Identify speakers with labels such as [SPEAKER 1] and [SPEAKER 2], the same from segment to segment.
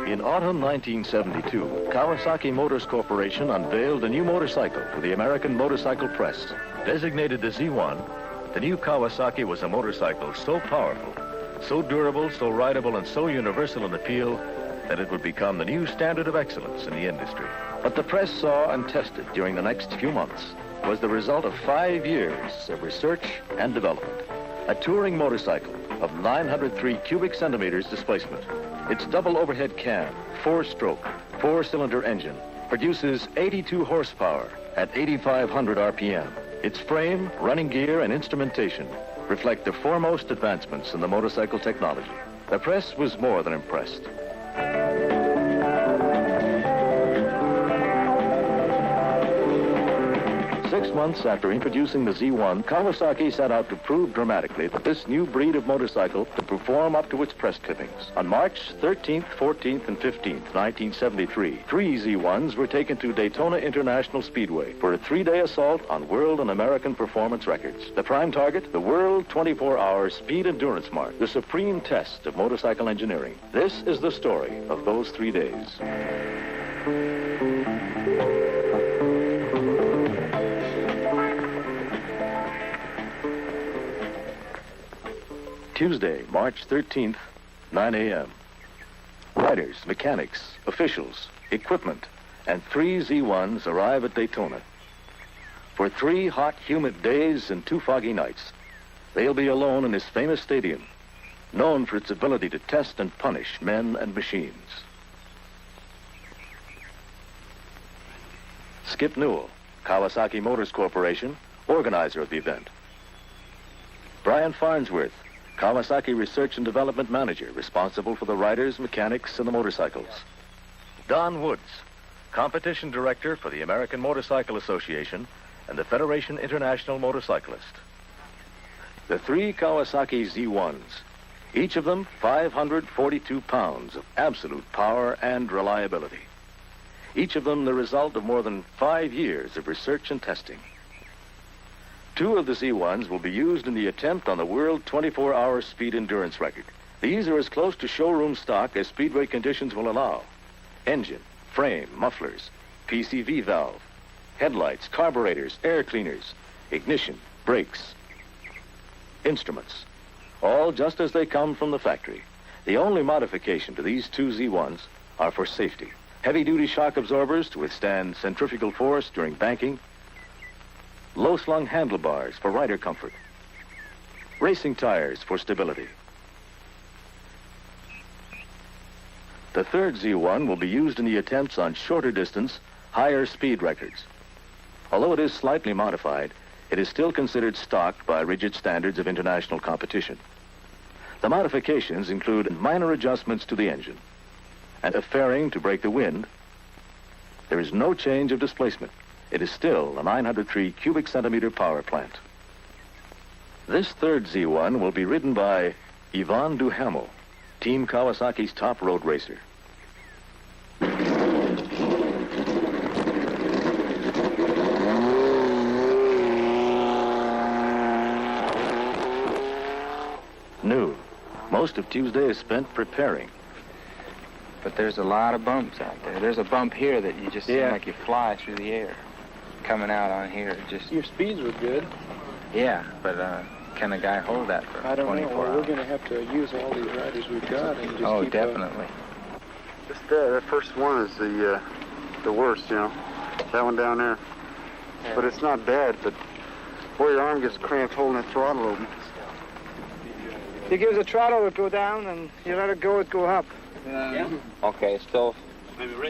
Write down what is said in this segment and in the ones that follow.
[SPEAKER 1] In autumn 1972, Kawasaki Motors Corporation unveiled a new motorcycle to the American motorcycle press. Designated the Z1, the new Kawasaki was a motorcycle so powerful, so durable, so rideable, and so universal in appeal that it would become the new standard of excellence in the industry. What the press saw and tested during the next few months was the result of 5 years of research and development. A touring motorcycle of 903 cubic centimeters displacement. Its double overhead cam, 4-stroke, 4-cylinder engine produces 82 horsepower at 8,500 RPM. Its frame, running gear, and instrumentation reflect the foremost advancements in the motorcycle technology. The press was more than impressed. 6 months after introducing the Z1, Kawasaki set out to prove dramatically that this new breed of motorcycle could perform up to its press clippings. On March 13th, 14th, and 15th, 1973, 3 Z1s were taken to Daytona International Speedway for a 3-day assault on world and American performance records. The prime target, the World 24-Hour Speed Endurance Mark, the supreme test of motorcycle engineering. This is the story of those 3 days. Tuesday, March 13th, 9 a.m. Riders, mechanics, officials, equipment, and 3 Z1s arrive at Daytona. For 3 hot, humid days and 2 foggy nights, they'll be alone in this famous stadium, known for its ability to test and punish men and machines. Skip Newell, Kawasaki Motors Corporation, organizer of the event. Brian Farnsworth, Kawasaki Research and Development Manager, responsible for the riders, mechanics, and the motorcycles. Don Woods, Competition Director for the American Motorcycle Association and the Federation International Motorcyclist. The 3 Kawasaki Z1s, each of them 542 pounds of absolute power and reliability. Each of them the result of more than 5 years of research and testing. 2 of the Z1s will be used in the attempt on the World 24-Hour Speed Endurance record. These are as close to showroom stock as speedway conditions will allow. Engine, frame, mufflers, PCV valve, headlights, carburetors, air cleaners, ignition, brakes, instruments, all just as they come from the factory. The only modification to these 2 Z1s are for safety. Heavy-duty shock absorbers to withstand centrifugal force during banking, low-slung handlebars for rider comfort, racing tires for stability. The 3rd Z1 will be used in the attempts on shorter distance, higher speed records. Although it is slightly modified, it is still considered stock by rigid standards of international competition. The modifications include minor adjustments to the engine and a fairing to break the wind. There is no change of displacement. It is still a 903 cubic centimeter power plant. This 3rd Z1 will be ridden by Yvonne Duhamel, Team Kawasaki's top road racer. Noon. Most of Tuesday is spent preparing.
[SPEAKER 2] But there's a lot of bumps out there. There's a bump here that you just seem like you fly through the air. Coming out on here, just...
[SPEAKER 3] Your speeds were good.
[SPEAKER 2] Yeah, but can a guy hold that for 24 hours?
[SPEAKER 3] I don't know. We're going to have to use all these riders we've got and just keep
[SPEAKER 2] definitely.
[SPEAKER 4] That first one is the worst, you know. That one down there. Yeah. But it's not bad, but boy, your arm gets cramped holding the throttle open.
[SPEAKER 5] You give the throttle, it go down, and you let it go up.
[SPEAKER 2] Yeah. Okay, still.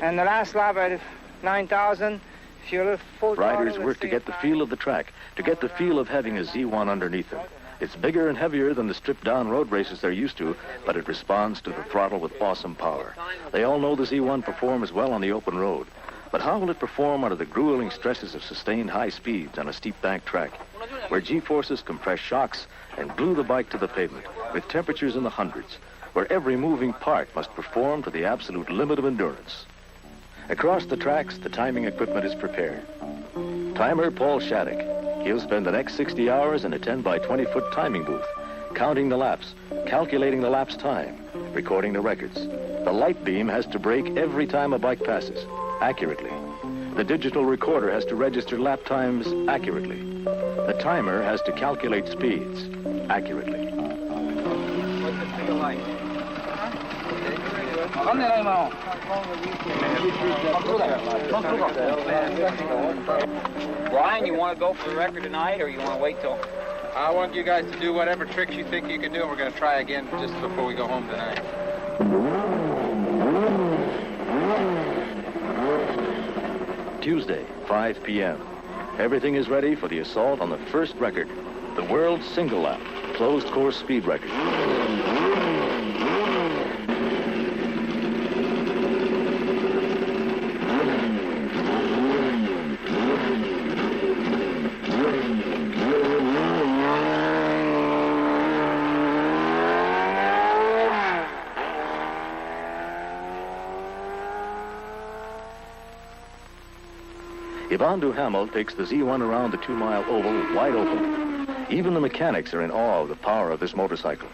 [SPEAKER 5] And the last lap at 9,000, if you lift full
[SPEAKER 1] Riders
[SPEAKER 5] throttle,
[SPEAKER 1] work to get the feel of the track, to get the feel of having a Z1 underneath them. It's bigger and heavier than the stripped-down road races they're used to, but it responds to the throttle with awesome power. They all know the Z1 performs well on the open road. But how will it perform under the grueling stresses of sustained high speeds on a steep bank track, where G-forces compress shocks and glue the bike to the pavement, with temperatures in the hundreds, where every moving part must perform to the absolute limit of endurance? Across the tracks, the timing equipment is prepared. Timer Paul Shattuck. He'll spend the next 60 hours in a 10 by 20-foot timing booth, counting the laps, calculating the lapse time, recording the records. The light beam has to break every time a bike passes, accurately. The digital recorder has to register lap times accurately. The timer has to calculate speeds accurately.
[SPEAKER 2] What's it feel like? Brian, you want to go for the record tonight, or you want to wait till...
[SPEAKER 6] I want you guys to do whatever tricks you think you can do, and we're going to try again just before we go home tonight.
[SPEAKER 1] Tuesday, 5 p.m. Everything is ready for the assault on the first record, the world's single lap, closed course speed record. Yvonne Duhamel takes the Z1 around the 2-mile oval wide open. Even the mechanics are in awe of the power of this motorcycle.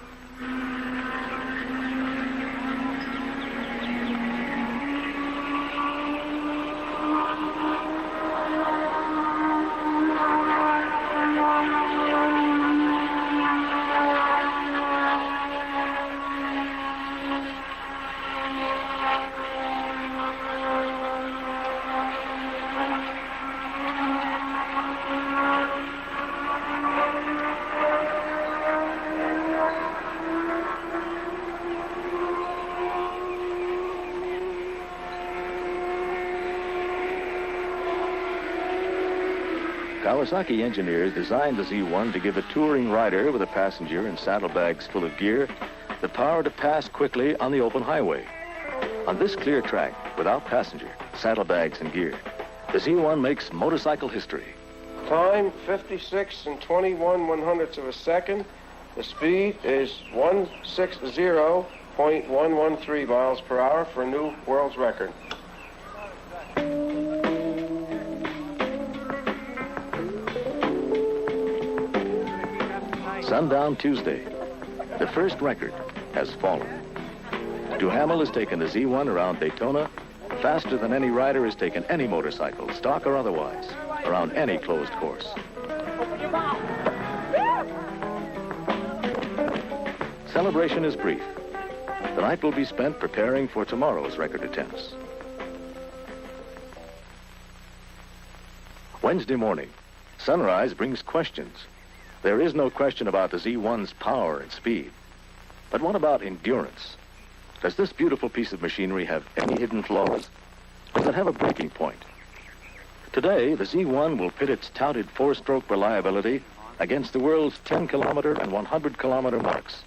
[SPEAKER 1] Kawasaki engineers designed the Z1 to give a touring rider with a passenger and saddlebags full of gear the power to pass quickly on the open highway. On this clear track, without passenger, saddlebags, and gear, the Z1 makes motorcycle history.
[SPEAKER 3] Time, 56 and 21/100ths of a second. The speed is 160.113 miles per hour for a new world's record.
[SPEAKER 1] Sundown Tuesday. The first record has fallen. Duhamel has taken the Z1 around Daytona faster than any rider has taken any motorcycle, stock or otherwise, around any closed course. Celebration is brief. The night will be spent preparing for tomorrow's record attempts. Wednesday morning, sunrise brings questions. There is no question about the Z1's power and speed. But what about endurance? Does this beautiful piece of machinery have any hidden flaws? Does it have a breaking point? Today, the Z1 will pit its touted 4-stroke reliability against the world's 10-kilometer and 100-kilometer marks,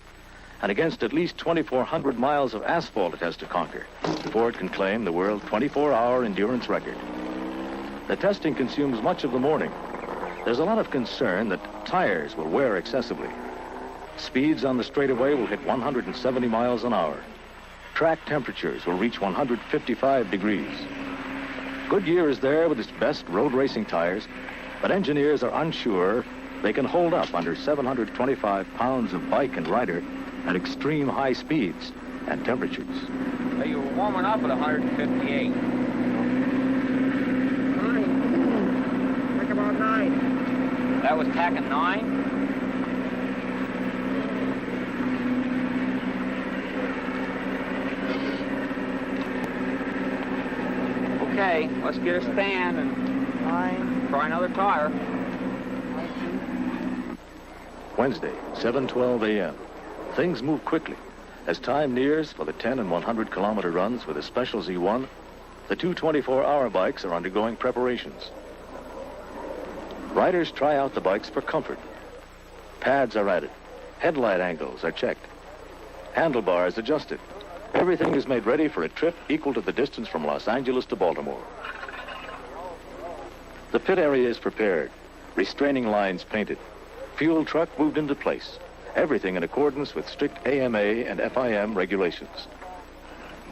[SPEAKER 1] and against at least 2,400 miles of asphalt it has to conquer before it can claim the world 24-hour endurance record. The testing consumes much of the morning. There's a lot of concern that tires will wear excessively. Speeds on the straightaway will hit 170 miles an hour. Track temperatures will reach 155 degrees. Goodyear is there with its best road racing tires, but engineers are unsure they can hold up under 725 pounds of bike and rider at extreme high speeds and temperatures.
[SPEAKER 2] So you were warming up at 158.
[SPEAKER 5] 9. Like about 9.
[SPEAKER 2] That was tacking 9? Okay, let's get a stand and try another tire.
[SPEAKER 1] Wednesday, 7:12 a.m. Things move quickly. As time nears for the 10 and 100-kilometer runs with a special Z1, the two 24-hour bikes are undergoing preparations. Riders try out the bikes for comfort. Pads are added. Headlight angles are checked. Handlebars adjusted. Everything is made ready for a trip equal to the distance from Los Angeles to Baltimore. The pit area is prepared, restraining lines painted, fuel truck moved into place, everything in accordance with strict AMA and FIM regulations.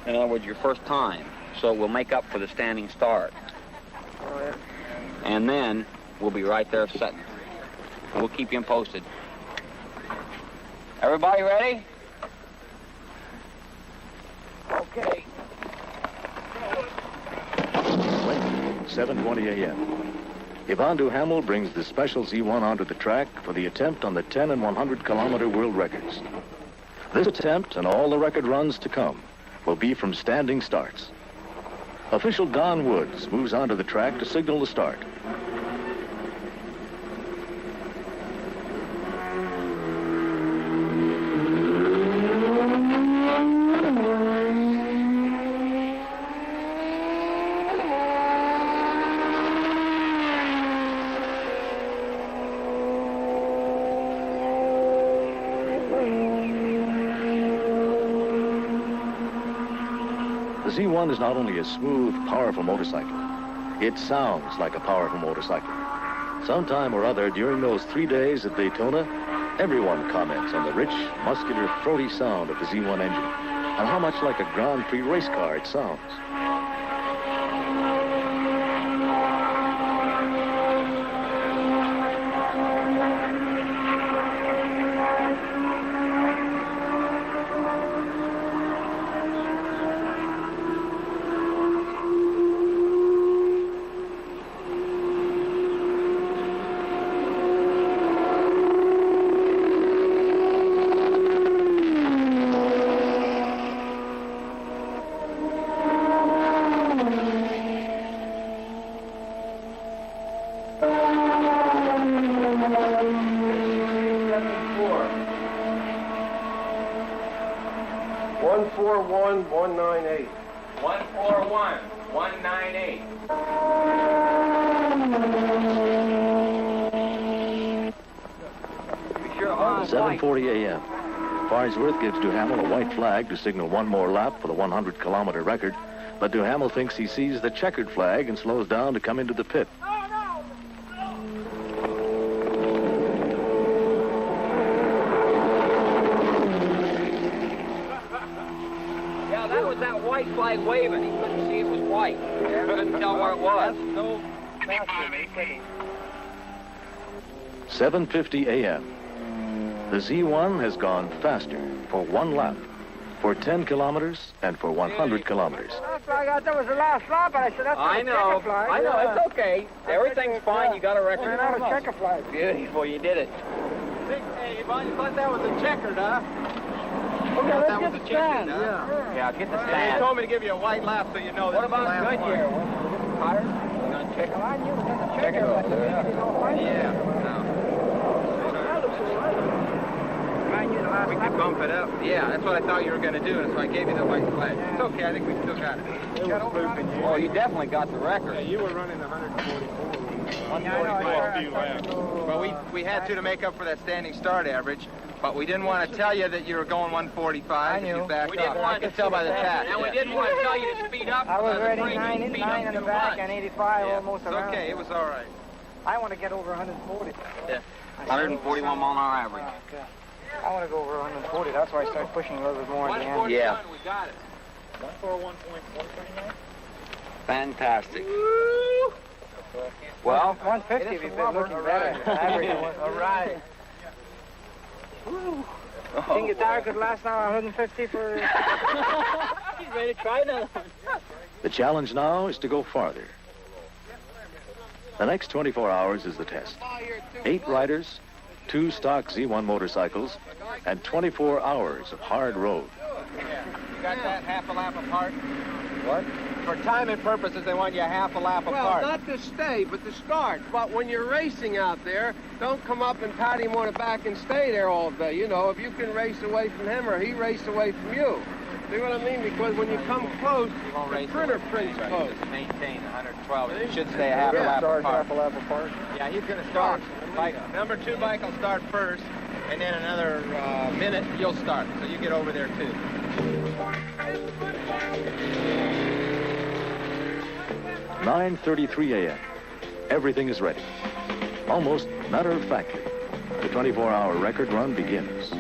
[SPEAKER 7] In other words, your first time, so we'll make up for the standing start. And then we'll be right there setting. We'll keep you posted. Everybody ready? Okay.
[SPEAKER 1] 7:20 a.m. Yvonne Duhamel brings the special Z1 onto the track for the attempt on the 10 and 100 kilometer world records. This attempt and all the record runs to come will be from standing starts. Official Don Woods moves onto the track to signal the start. The Z1 is not only a smooth, powerful motorcycle, it sounds like a powerful motorcycle. Sometime or other during those 3 days at Daytona, everyone comments on the rich, muscular, throaty sound of the Z1 engine and how much like a Grand Prix race car it sounds. Farnsworth gives Duhamel a white flag to signal one more lap for the 100-kilometer record, but Duhamel thinks he sees the checkered flag and slows down to come into the pit.
[SPEAKER 7] Yeah, that was that white flag waving. He couldn't see it was white. Couldn't tell where it was.
[SPEAKER 1] 7:50 a.m. The Z1 has gone faster for one lap, for 10 kilometers, and for 100 kilometers.
[SPEAKER 5] Last flag I thought was the last lap, but I said that's
[SPEAKER 7] I know, it's okay. Everything's fine, you got a record.
[SPEAKER 5] Not a checker flag.
[SPEAKER 7] Beautiful, you did it.
[SPEAKER 6] Hey, Yvonne, you thought that was a checkered, huh?
[SPEAKER 5] Okay, let's
[SPEAKER 6] That
[SPEAKER 5] get
[SPEAKER 6] was
[SPEAKER 5] the
[SPEAKER 6] a checkered,
[SPEAKER 5] stand.
[SPEAKER 6] huh?
[SPEAKER 7] Yeah, get the
[SPEAKER 6] They
[SPEAKER 7] stand.
[SPEAKER 6] told me to give you a white lap so you know
[SPEAKER 7] What
[SPEAKER 6] this is the
[SPEAKER 7] about
[SPEAKER 6] last
[SPEAKER 7] Goodyear?
[SPEAKER 6] one.
[SPEAKER 7] Tired? You gonna check
[SPEAKER 5] Well, I knew it was a
[SPEAKER 7] Check it
[SPEAKER 5] checker.
[SPEAKER 7] out there.
[SPEAKER 6] Yeah, no. We could bump it up. Yeah, that's what I thought you were going to do, and so I gave you the white flag. It's okay, I think we still got it.
[SPEAKER 7] Oh, you definitely got the record.
[SPEAKER 6] Yeah, you were running 144.
[SPEAKER 5] Yeah, I know.
[SPEAKER 6] Well, we had to make up for that standing start average, but we didn't want to tell you that you were going 145.
[SPEAKER 5] I knew.
[SPEAKER 6] You backed
[SPEAKER 7] We didn't
[SPEAKER 6] up.
[SPEAKER 7] want
[SPEAKER 6] I could tell by the tap.
[SPEAKER 7] And we didn't want to tell you to speed up.
[SPEAKER 5] I was
[SPEAKER 7] because
[SPEAKER 5] ready
[SPEAKER 7] afraid you'd
[SPEAKER 5] 9
[SPEAKER 7] speed up
[SPEAKER 5] in the
[SPEAKER 7] too
[SPEAKER 5] back
[SPEAKER 7] much.
[SPEAKER 5] and 85
[SPEAKER 6] Yeah,
[SPEAKER 5] almost
[SPEAKER 6] it's
[SPEAKER 5] around.
[SPEAKER 6] okay, it was all right.
[SPEAKER 5] I want to get over 140.
[SPEAKER 7] Yeah. 141 mile an hour average.
[SPEAKER 5] Okay. I want to go over 140. That's why I started pushing a little bit more at the end.
[SPEAKER 6] 141,
[SPEAKER 7] Yeah.
[SPEAKER 6] we got it.
[SPEAKER 3] 141.139?
[SPEAKER 7] Fantastic. Well,
[SPEAKER 5] 150 if you've been looking better. Average.
[SPEAKER 6] All right.
[SPEAKER 5] Think your tire could last now 150 for... He's ready to try another one.
[SPEAKER 1] The challenge now is to go farther. The next 24 hours is the test. 8 riders, 2 stock Z1 motorcycles, and 24 hours of hard road.
[SPEAKER 6] You got that half a lap apart?
[SPEAKER 3] What?
[SPEAKER 6] For timing purposes, they want you a half a lap
[SPEAKER 3] Well,
[SPEAKER 6] apart.
[SPEAKER 3] not to stay, but to start. But when you're racing out there, don't come up and pat him on the back and stay there all day. You know, if you can race away from him or he race away from you. See what I mean? Because when you come close,
[SPEAKER 6] You won't
[SPEAKER 3] the
[SPEAKER 6] race
[SPEAKER 3] printer
[SPEAKER 6] away from
[SPEAKER 3] prints
[SPEAKER 6] anybody.
[SPEAKER 3] close.
[SPEAKER 6] Just maintain 112. It should stay a half a lap apart.
[SPEAKER 5] half a lap apart.
[SPEAKER 6] Yeah, he's going to start. Number 2 bike will start first, and then another minute you'll start. So you get over there too.
[SPEAKER 1] 9:33 a.m. everything is ready. Almost matter-of-factly, the 24-hour record run begins.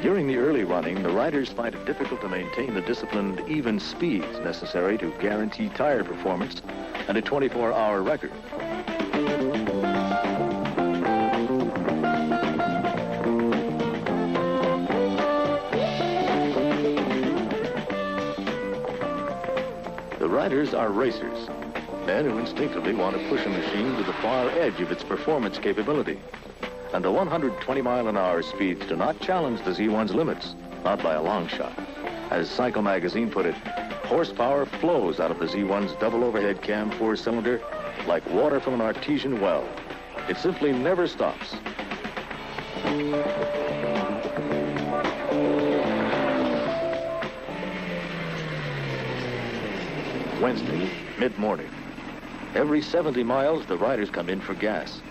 [SPEAKER 1] During the early running, the riders find it difficult to maintain the disciplined, even speeds necessary to guarantee tire performance and a 24-hour record. The riders are racers, men who instinctively want to push a machine to the far edge of its performance capability. And the 120-mile-an-hour speeds do not challenge the Z1's limits, not by a long shot. As Cycle Magazine put it, horsepower flows out of the Z1's double overhead cam four-cylinder like water from an artesian well. It simply never stops. Wednesday, mid-morning. Every 70 miles, the riders come in for gas.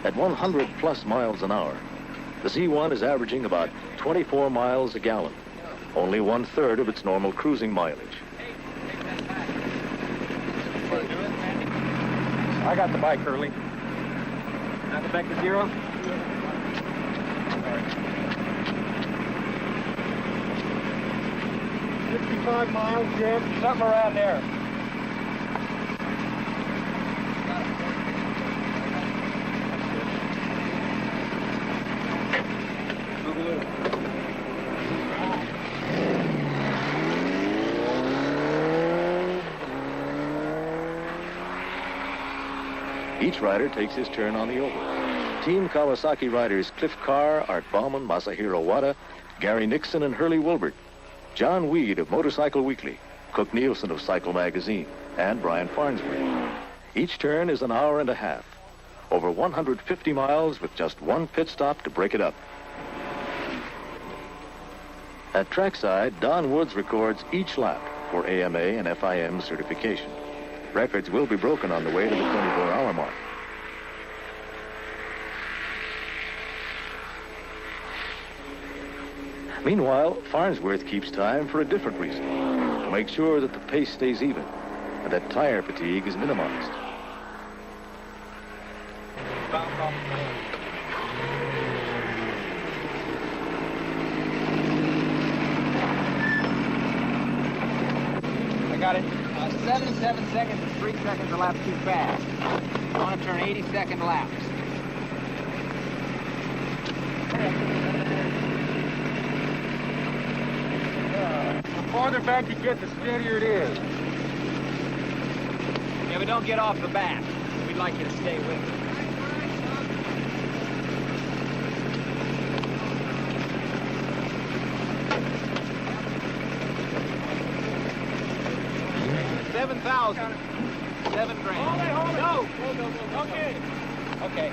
[SPEAKER 1] At 100-plus miles an hour, the Z1 is averaging about 24 miles a gallon, only one-third of its normal cruising mileage.
[SPEAKER 5] I got the bike early. Now go back to 0. 55 miles, Jim. Something around there.
[SPEAKER 1] Each rider takes his turn on the oval. Team Kawasaki riders Cliff Carr, Art Baumann, Masahiro Wada, Gary Nixon, and Hurley Wilbert, John Weed of Motorcycle Weekly, Cook Nielsen of Cycle Magazine, and Brian Farnsworth. Each turn is an hour and a half. Over 150 miles with just one pit stop to break it up. At trackside, Don Woods records each lap for AMA and FIM certification. Records will be broken on the way to the 24-hour mark. Meanwhile, Farnsworth keeps time for a different reason, to make sure that the pace stays even and that tire fatigue is minimized.
[SPEAKER 7] I got it. 77 seconds is 3 seconds a lap too fast. I want to turn 80-second laps.
[SPEAKER 5] The farther back you get, the steadier it is.
[SPEAKER 7] Yeah, but don't get off the bat. We'd like you to stay with us. $7,000. $7 grand.
[SPEAKER 5] Hold it. No. Okay.
[SPEAKER 7] Okay.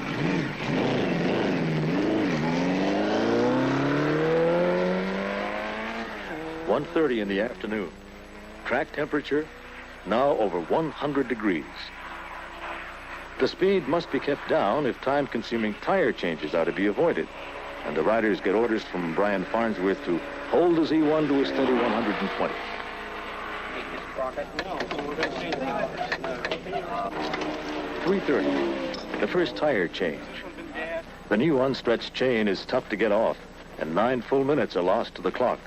[SPEAKER 1] 1:30 in the afternoon. Track temperature now over 100 degrees. The speed must be kept down if time-consuming tire changes are to be avoided. And the riders get orders from Brian Farnsworth to hold the Z1 to a steady 120. 3:30, the first tire change. The new unstretched chain is tough to get off, and 9 full minutes are lost to the clock.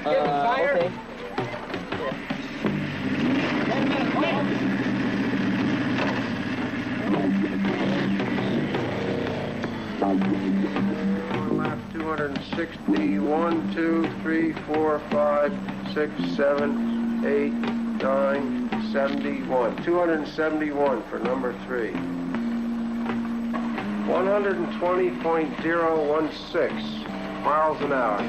[SPEAKER 7] Okay.
[SPEAKER 4] Lap 2
[SPEAKER 3] 261, 2, 3, 4, 5, 6, 7, 8, 9, 71. 271 for number 3. 120.016 miles an hour.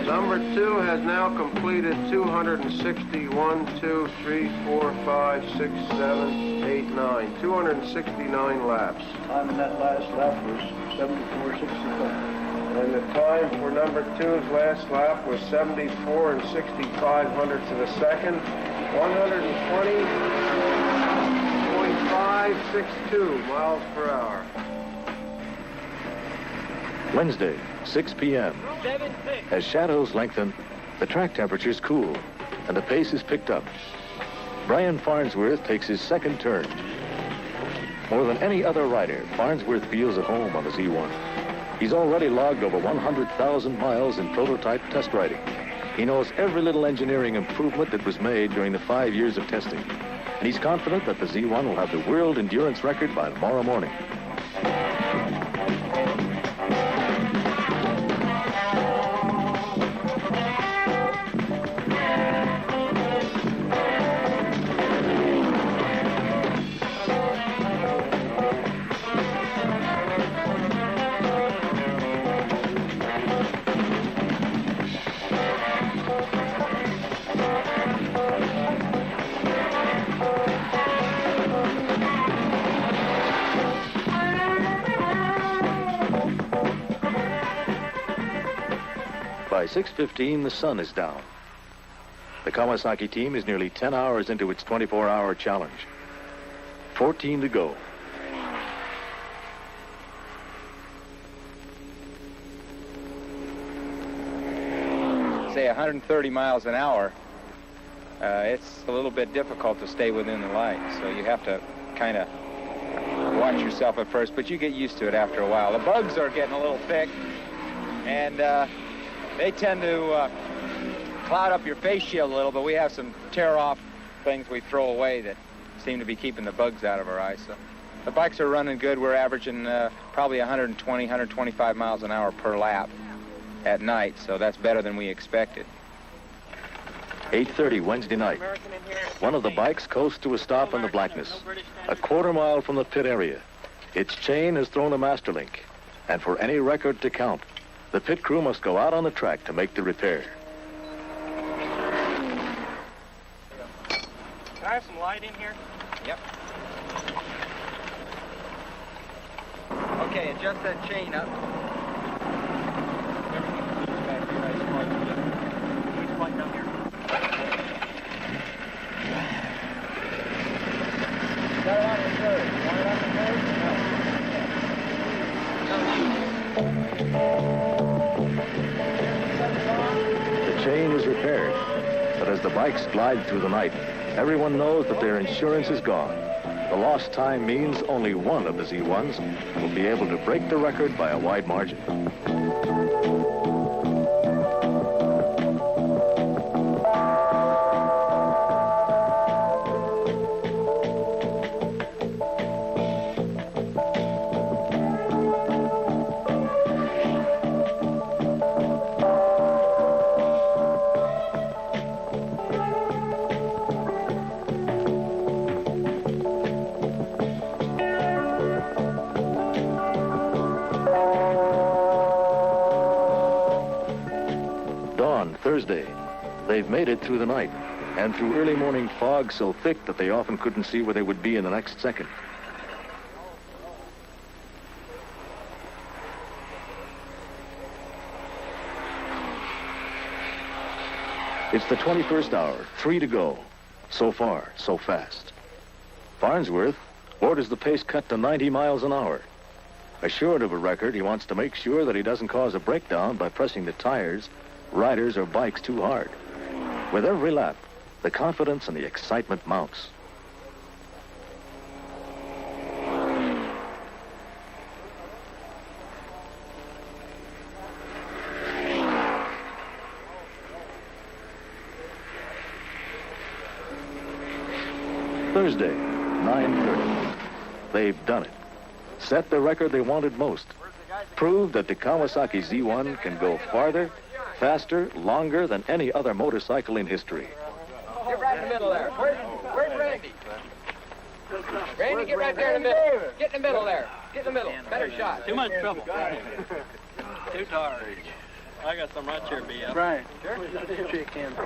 [SPEAKER 3] Number 2 has now completed 261, 2, 3, 4, 5, 6, 7, 8, 9. 269 laps.
[SPEAKER 5] Time in that last lap was 74.65.
[SPEAKER 3] And the time for number 2's last lap was 74 and 65 hundredths of a second. 120.562 miles per hour.
[SPEAKER 1] Wednesday, 6 p.m. As shadows lengthen, the track temperatures cool, and the pace is picked up. Brian Farnsworth takes his second turn. More than any other rider, Farnsworth feels at home on the Z1. He's already logged over 100,000 miles in prototype test riding. He knows every little engineering improvement that was made during the 5 years of testing. And he's confident that the Z1 will have the world endurance record by tomorrow morning. By 6:15, the sun is down. The Kawasaki team is nearly 10 hours into its 24-hour challenge. 14 to go.
[SPEAKER 2] Say 130 miles an hour, it's a little bit difficult to stay within the light, so you have to kind of watch yourself at first, but you get used to it after a while. The bugs are getting a little thick, and they tend to cloud up your face shield a little, but we have some tear-off things we throw away that seem to be keeping the bugs out of our eyes. So the bikes are running good. We're averaging probably 120, 125 miles an hour per lap at night, so that's better than we expected.
[SPEAKER 1] 8:30 Wednesday night. One of the bikes coasts to a stop in the blackness, a quarter mile from the pit area. Its chain has thrown a master link, and for any record to count, the pit crew must go out on the track to make the repair.
[SPEAKER 5] Can I have some light in here?
[SPEAKER 2] Yep. Okay, adjust that chain up.
[SPEAKER 5] Got it on the third. You want it on the third?
[SPEAKER 1] The chain is repaired, but as the bikes glide through the night, everyone knows that their insurance is gone. The lost time means only one of the Z1s will be able to break the record by a wide margin. Thursday. They've made it through the night and through early morning fog so thick that they often couldn't see where they would be in the next second. It's the 21st hour, 3 to go. So far, so fast. Farnsworth orders the pace cut to 90 miles an hour. Assured of a record, he wants to make sure that he doesn't cause a breakdown by pressing the tires, riders, or bikes too hard. With every lap, the confidence and the excitement mounts. Thursday, 9:30. They've done it. Set the record they wanted most. Proved that the Kawasaki Z1 can go farther, faster, longer than any other motorcycle in history.
[SPEAKER 3] Get right in the middle there. Where's Randy? Randy, get right there in the middle. Get in the middle there. Get in the middle. Better shot.
[SPEAKER 5] Too much trouble. Too tired. I got some right here, B.F.
[SPEAKER 3] Right.
[SPEAKER 5] Sure. Shake hands.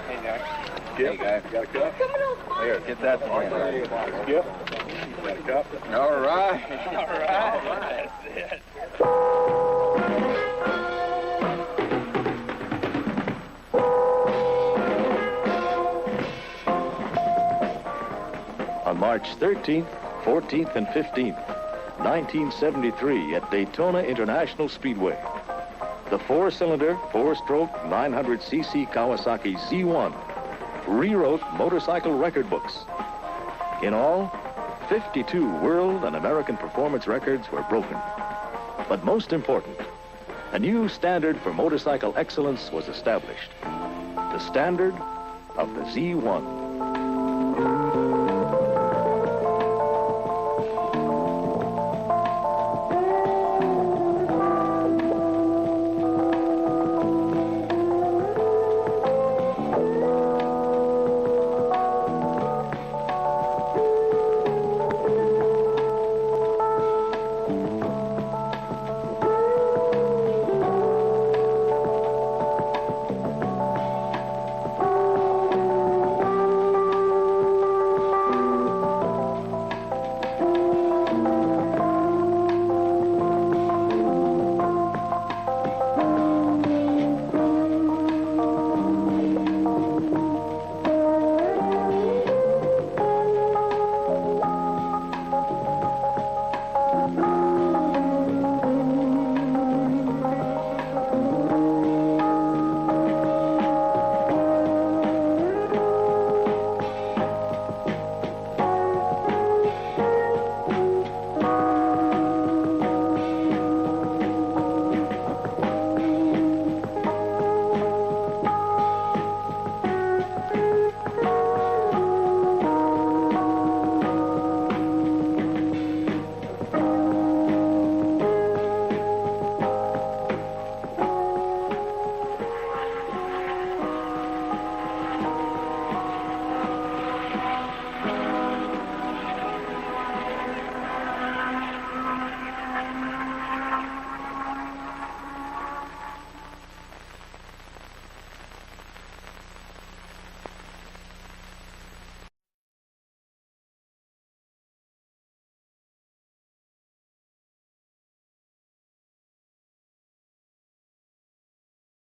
[SPEAKER 2] Hey, guys. Hey, guys. Got a cup? Here, get that one.
[SPEAKER 1] Skip.
[SPEAKER 2] Got a cup? All right. All right. That's it.
[SPEAKER 1] On March 13th, 14th, and 15th, 1973 at Daytona International Speedway, the four-cylinder, four-stroke, 900cc Kawasaki Z1 rewrote motorcycle record books. In all, 52 world and American performance records were broken. But most important, a new standard for motorcycle excellence was established. The standard of the Z1.